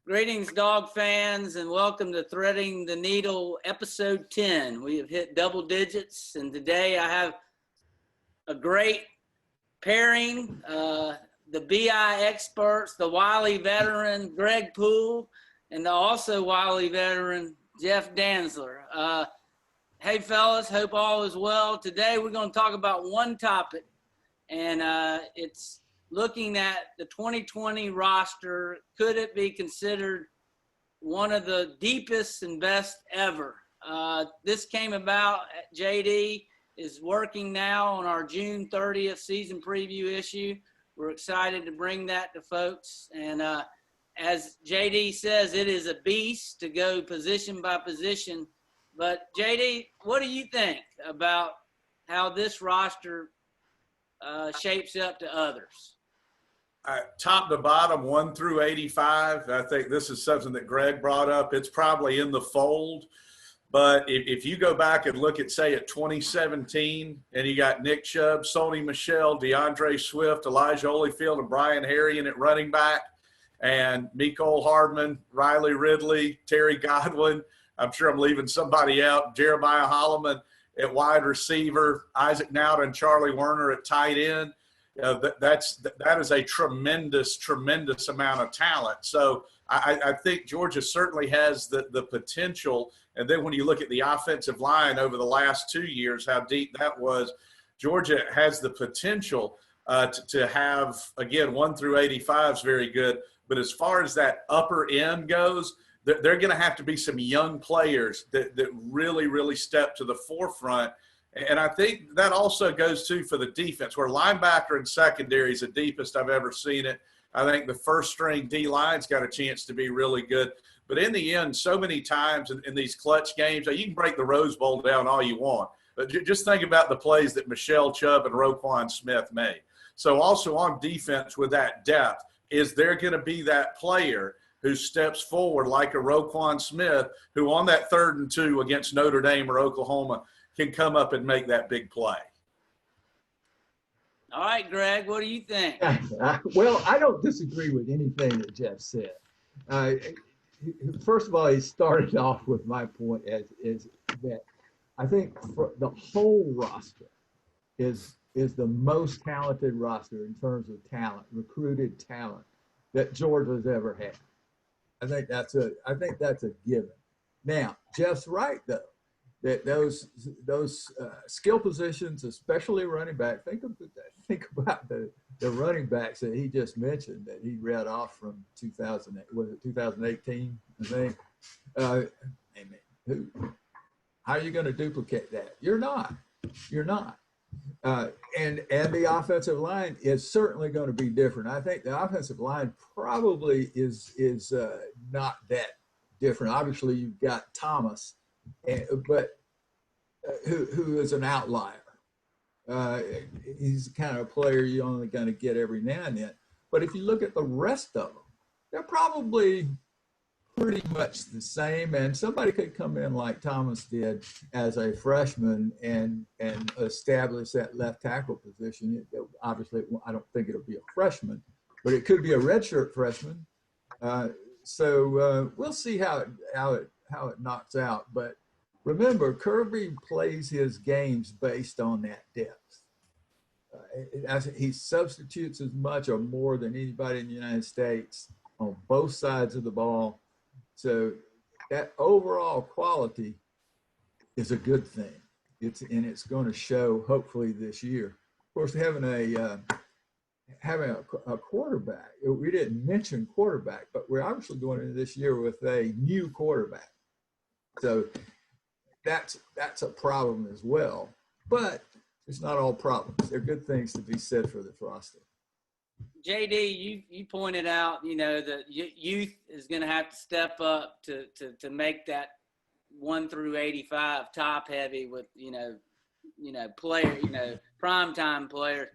Greetings, dog fans, and welcome to Threading the Needle, episode 10. We have hit double digits, and today I have a great pairing, the BI experts, the Wiley veteran, Greg Poole, and the also Wiley veteran, Jeff Dantzler. Hey, fellas, hope all is well. Today we're going to talk about one topic, and it's looking at the 2020 roster. Could it be considered one of the deepest and best ever? This came about, JD is working now on our June 30th season preview issue. We're excited to bring that to folks. And as JD says, it is a beast to go position by position. But JD, what do you think about how this roster shapes up to others? Top to bottom, 1 through 85. I think this is something that Greg brought up. It's probably in the fold. But if you go back and look at, say, at 2017, and you got Nick Chubb, Sony Michel, DeAndre Swift, Elijah Holyfield, and Brian Harrion at running back, and Mecole Hardman, Riley Ridley, Terry Godwin. I'm sure I'm leaving somebody out. Jeremiah Holloman at wide receiver, Isaac Nauta and Charlie Werner at tight end. That is a tremendous amount of talent. So I think Georgia certainly has the potential. And then when you look at the offensive line over the last 2 years, how deep that was, Georgia has the potential to have, again, 1 through 85 is very good. But as far as that upper end goes, they're going to have to be some young players that really step to the forefront. And I think that also goes, too, for the defense, where linebacker and secondary is the deepest I've ever seen it. I think the first-string D-line's got a chance to be really good. But in the end, so many times in these clutch games, you can break the Rose Bowl down all you want. But just think about the plays that Michelle Chubb and Roquan Smith made. So also on defense with that depth, is there going to be that player who steps forward like a Roquan Smith, who on that 3rd and 2 against Notre Dame or Oklahoma can come up and make that big play? All right, Greg, what do you think? Well, I don't disagree with anything that Jeff said. First of all, he started off with my point is that I think the whole roster is the most talented roster in terms of talent, recruited talent, that Georgia's ever had. I think that's a given. Now, Jeff's right though, that those skill positions, especially running back. Think about the running backs that he just mentioned that he read off from 2018? I think. How are you going to duplicate that? You're not. And the offensive line is certainly going to be different. I think the offensive line probably is not that different. Obviously, you've got Thomas, but who is an outlier. He's the kind of player you're only going to get every now and then. But if you look at the rest of them, they're probably pretty much the same. And somebody could come in like Thomas did as a freshman and establish that left tackle position. Obviously, I don't think it'll be a freshman, but it could be a redshirt freshman. So we'll see how it knocks out. But remember, Kirby plays his games based on that depth. He substitutes as much or more than anybody in the United States on both sides of the ball. So that overall quality is a good thing. It's going to show hopefully this year. Of course, having a quarterback, we didn't mention quarterback, but we're obviously going into this year with a new quarterback. So that's a problem as well. But it's not all problems. There are good things to be said for this roster. JD, you pointed out, that youth is going to have to step up to make that 1 through 85 top heavy with, player, primetime players.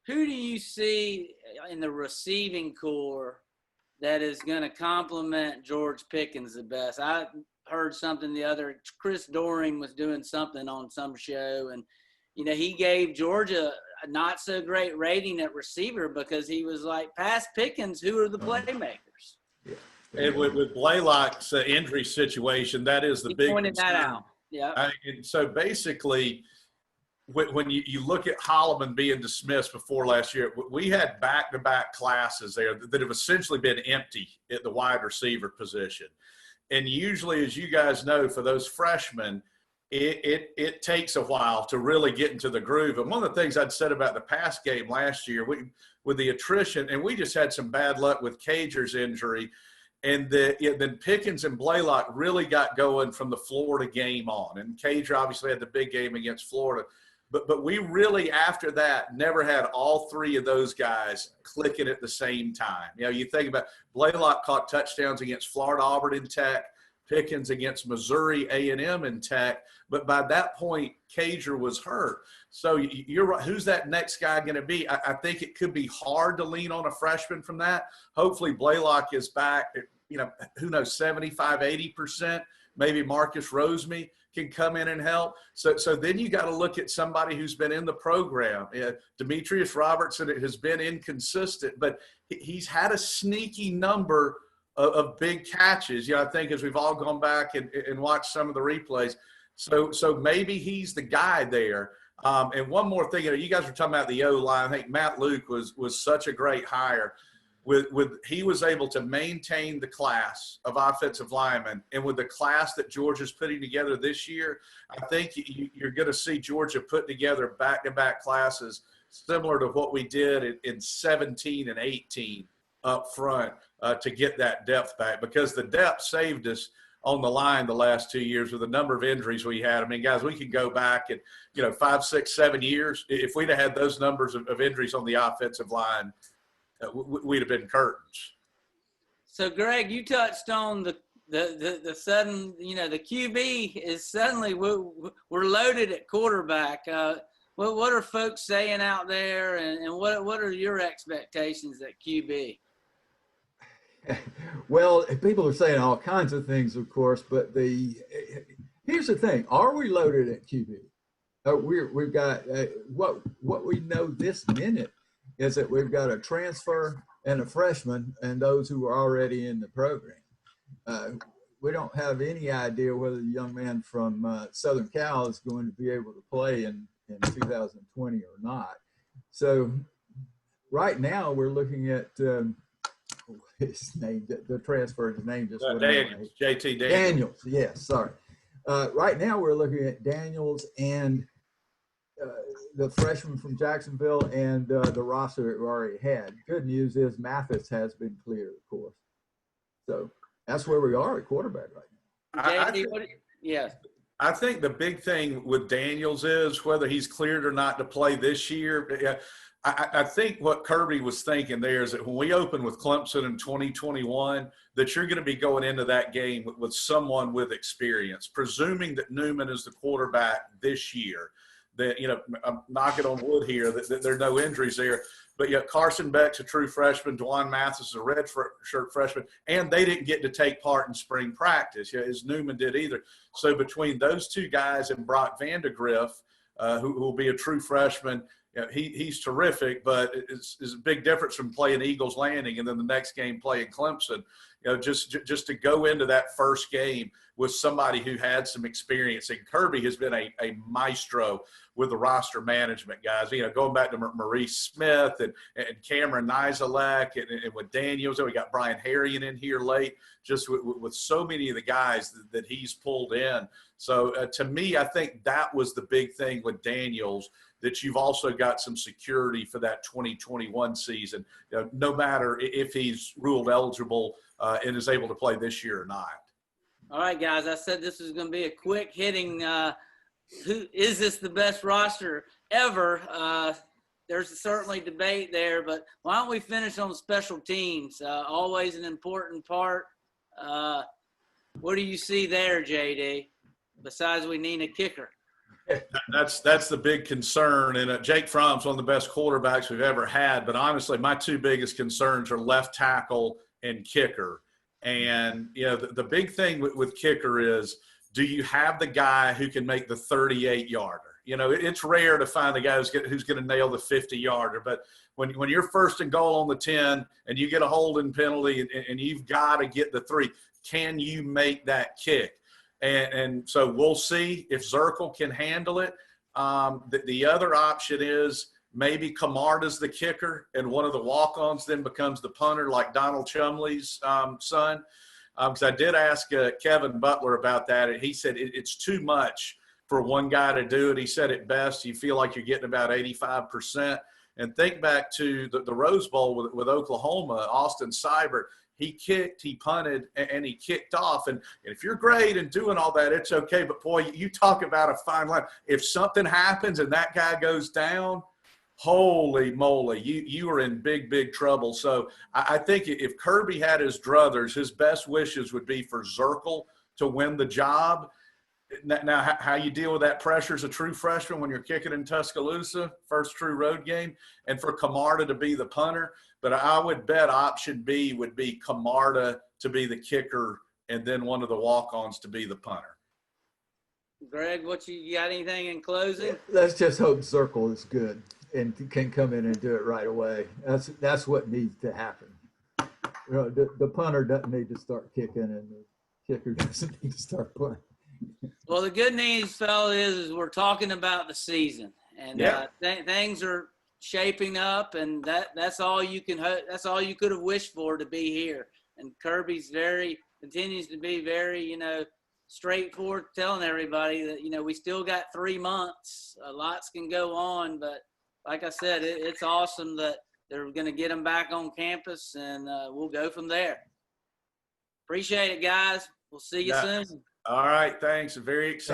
Who do you see in the receiving core that is going to complement George Pickens the best? I heard something Chris Doring was doing something on some show, and he gave Georgia a not so great rating at receiver because he was like, past Pickens, who are the playmakers? Yeah. And with Blaylock's injury situation, that is the He big pointed that concern. out. Yeah. And so basically, when you look at Holloman being dismissed before last year, we had back-to-back classes there that have essentially been empty at the wide receiver position. And usually, as you guys know, for those freshmen, it takes a while to really get into the groove. And one of the things I'd said about the pass game last year, with the attrition, and we just had some bad luck with Cager's injury, and then Pickens and Blaylock really got going from the Florida game on. And Cager obviously had the big game against Florida. But we really, after that, never had all three of those guys clicking at the same time. You know, you think about Blaylock caught touchdowns against Florida, Auburn, and Tech, Pickens against Missouri, A&M, and Tech. But by that point, Cager was hurt. So you're right. Who's that next guy going to be? I think it could be hard to lean on a freshman from that. Hopefully Blaylock is back, you know, who knows, 75, 80%. Maybe Marcus Roseme can come in and help. So then you got to look at somebody who's been in the program. Demetrius Robertson has been inconsistent, but he's had a sneaky number of big catches. You know, I think as we've all gone back and watched some of the replays. So maybe he's the guy there. And one more thing, you guys were talking about the O-line. I think Matt Luke was such a great hire. He was able to maintain the class of offensive linemen, and with the class that Georgia's putting together this year, I think you're going to see Georgia put together back-to-back classes similar to what we did in 17 and 18 up front to get that depth back, because the depth saved us on the line the last 2 years with the number of injuries we had. I mean, guys, we could go back and 5, 6, 7 years. If we'd have had those numbers of injuries on the offensive line, we'd have been curtains. So, Greg, you touched on the sudden, the QB is suddenly we're loaded at quarterback. What are folks saying out there, and what are your expectations at QB? Well, people are saying all kinds of things, of course, but here's the thing: are we loaded at QB? We've got what we know this minute is that we've got a transfer and a freshman and those who are already in the program. We don't have any idea whether the young man from Southern Cal is going to be able to play in 2020 or not. So right now we're looking at his name, the transfer, his name just went Daniels, JT Daniels. Daniels, yes, sorry. Right now we're looking at Daniels and the freshman from Jacksonville and the roster that we already had. Good news is Mathis has been cleared, of course. So that's where we are at quarterback right now. Yes. I think the big thing with Daniels is whether he's cleared or not to play this year. I think what Kirby was thinking there is that when we open with Clemson in 2021, that you're going to be going into that game with someone with experience, presuming that Newman is the quarterback this year. That, I'm knocking on wood here that there are no injuries there. But yet Carson Beck's a true freshman, Dwan Mathis is a red shirt freshman, and they didn't get to take part in spring practice, as Newman did either. So between those two guys and Brock Vandegrift, who will be a true freshman, he's terrific, but it's a big difference from playing Eagles Landing and then the next game playing Clemson. Just to go into that first game with somebody who had some experience. And Kirby has been a maestro with the roster management guys. Going back to Maurice Smith and Cameron Nizelek and with Daniels, and we got Brian Harrion in here late, just with so many of the guys that he's pulled in. So to me, I think that was the big thing with Daniels, that you've also got some security for that 2021 season, no matter if he's ruled eligible and is able to play this year or not. All right, guys, I said this was going to be a quick hitting. Who is this the best roster ever? There's certainly debate there, but why don't we finish on special teams? Always an important part. What do you see there, JD? Besides, we need a kicker. That's the big concern, and Jake Fromm's one of the best quarterbacks we've ever had. But honestly, my two biggest concerns are left tackle and kicker. And the big thing with kicker is, do you have the guy who can make the 38-yarder? You know, it's rare to find a guy who's going to nail the 50-yarder. But when you're first and goal on the 10 and you get a holding penalty and you've got to get the 3, can you make that kick? And so we'll see if Zirkle can handle it. The other option is maybe Camarda's the kicker and one of the walk-ons then becomes the punter, like Donald Chumley's son. Because I did ask Kevin Butler about that, and he said it's too much for one guy to do it. He said at best you feel like you're getting about 85%. And think back to the Rose Bowl with Oklahoma, Austin Seibert. He kicked, he punted, and he kicked off. And if you're great and doing all that, it's okay. But, boy, you talk about a fine line. If something happens and that guy goes down, holy moly, you are in big, big trouble. So I think if Kirby had his druthers, his best wishes would be for Zirkle to win the job. Now, how you deal with that pressure as a true freshman when you're kicking in Tuscaloosa, first true road game, and for Camarda to be the punter. But I would bet option B would be Camarda to be the kicker and then one of the walk-ons to be the punter. Greg, you got anything in closing? Let's just hope Zirkle is good and can come in and do it right away. That's what needs to happen. You know, the punter doesn't need to start kicking and the kicker doesn't need to start punting. Well, the good news, fellas, is we're talking about the season, and things are shaping up, and that's all you can hope. That's all you could have wished for, to be here. And Kirby's continues to be very, straightforward, telling everybody that we still got 3 months. Lots can go on, but like I said, it's awesome that they're going to get them back on campus, and we'll go from there. Appreciate it, guys. We'll see you soon. All right, thanks. Very excited.